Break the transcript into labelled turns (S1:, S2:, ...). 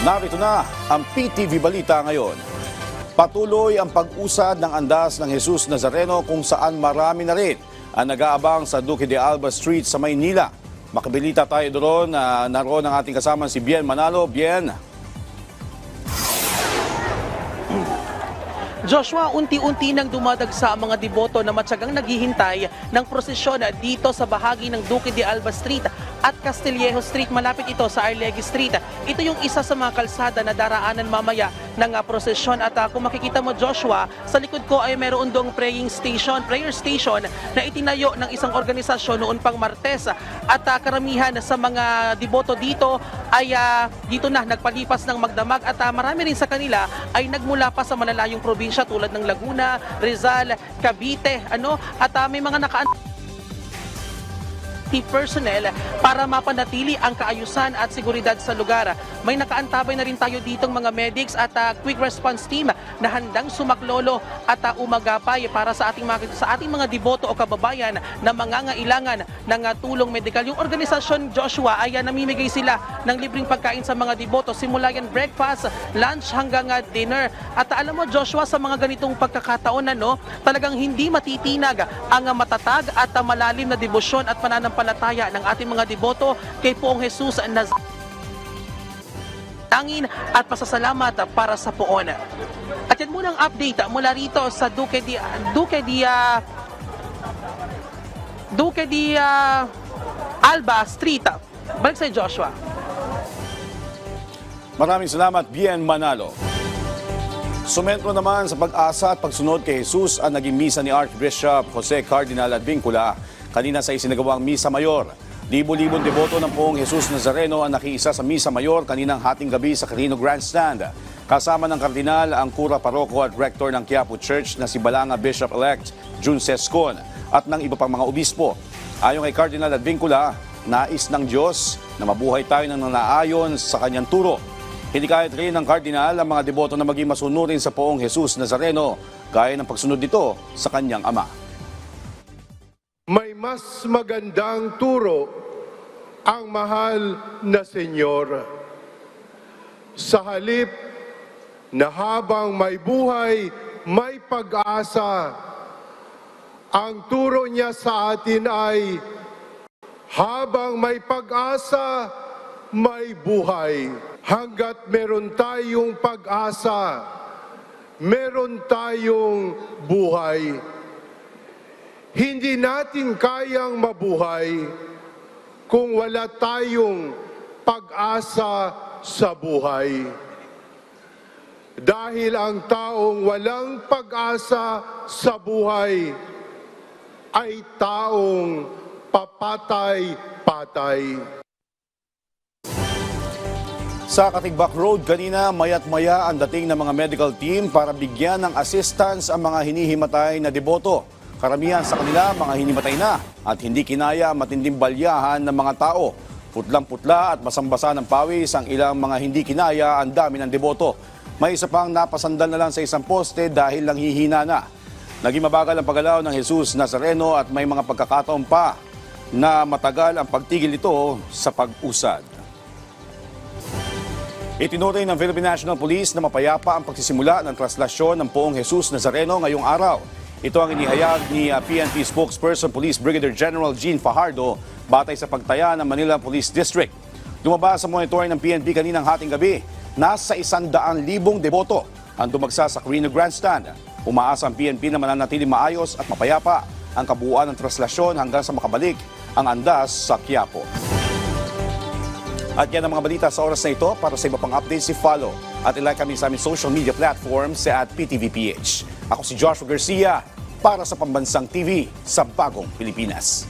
S1: Narito na ang PTV Balita ngayon. Patuloy ang pag-usad ng andas ng Jesus Nazareno kung saan marami na rin ang nag-aabang sa Duque de Alba Street sa Maynila. Makabilita tayo doon. Naroon ang ating kasama si Bien Manalo. Bien.
S2: Joshua, unti-unti nang dumadagsa ang mga deboto na matyagang naghihintay ng prosesyon dito sa bahagi ng Duque de Alba Street at Castillejo Street. Malapit ito sa Arlegui Street. Ito yung isa sa mga kalsada na daraanan mamaya ng prosesyon. At kung makikita mo, Joshua, sa likod ko ay meron doong prayer station na itinayo ng isang organisasyon noon pang Martes. At karamihan sa mga deboto dito ay dito na nagpalipas ng magdamag at marami rin sa kanila ay nagmula pa sa malalayong probinsya tulad ng Laguna, Rizal, Cavite, at may mga personnel para mapanatili ang kaayusan at seguridad sa lugar. May nakaantabay na rin tayo ditong mga medics at quick response team na handang sumaklolo at umagapay para sa ating mga deboto o kababayan na mangangailangan ng tulong medikal. Yung organisasyon, Joshua, ay namimigay sila ng libreng pagkain sa mga deboto. Simula yan breakfast, lunch hanggang dinner. At alam mo, Joshua, sa mga ganitong pagkakataon, talagang hindi matitinag ang matatag at malalim na debosyon at pananampalataya ng ating mga deboto kay Poong Jesus Nazareno. Tangin at pasasalamat para sa poon. At yan muna ang update mula rito sa Duque de Alba Street. Balik sa Joshua.
S1: Maraming salamat, Bien Manalo. Sumentro naman sa pag-asa at pagsunod kay Jesus ang naging misa ni Archbishop Jose Cardinal Advincula kanina sa isinagawang Misa Mayor. Libo-libong deboto ng Poong Jesus Nazareno ang nakiisa sa Misa Mayor kaninang hating gabi sa Carino Grandstand. Kasama ng kardinal ang kura paroko at rector ng Quiapo Church na si Balanga Bishop-elect June Sescon at ng iba pang mga obispo. Ayon kay Cardinal Advincula, nais ng Diyos na mabuhay tayo ng naayon sa kanyang turo. Hinikayat rin ng kardinal ang mga deboto na maging masunurin sa Poong Jesus Nazareno gaya ng pagsunod nito sa kanyang ama.
S3: May mas magandang turo ang mahal na Senyor. Sa halip na habang may buhay, may pag-asa, ang turo niya sa atin ay habang may pag-asa, may buhay. Hanggat meron tayong pag-asa, meron tayong buhay. Hindi natin kayang mabuhay kung wala tayong pag-asa sa buhay. Dahil ang taong walang pag-asa sa buhay ay taong papatay-patay.
S1: Sa Katigbak Road kanina, mayat-maya ang dating ng mga medical team para bigyan ng assistance ang mga hinihimatay na deboto. Karamihan sa kanila, mga hinimatay na at hindi kinaya matinding balyahan ng mga tao. Putlang-putla at basang-basa ng pawis ang ilang mga hindi kinaya ang dami ng deboto. May isa pang napasandal na lang sa isang poste dahil lang hihina na. Naging mabagal ang paggalaw ng Jesus Nazareno at may mga pagkakataon pa na matagal ang pagtigil ito sa pag-usad. Itinuring ng Philippine National Police na mapayapa ang pagsisimula ng traslasyon ng Poong Jesus Nazareno ngayong araw. Ito ang inihayag ni PNP spokesperson Police Brigadier General Jean Fajardo batay sa pagtaya ng Manila Police District. Lumabas sa monitoring ng PNP kaninang hating gabi, nasa 100,000 deboto ang dumagsa sa Carino Grandstand. Umaasa ang PNP na mananatiling maayos at mapayapa ang kabuuan ng traslasyon hanggang sa makabalik ang andas sa Quiapo. At yan ang mga balita sa oras na ito. Para sa iba pang updates, follow at ilike kami sa aming social media platforms at PTVPH. Ako si Joshua Garcia para sa Pambansang TV sa Bagong Pilipinas.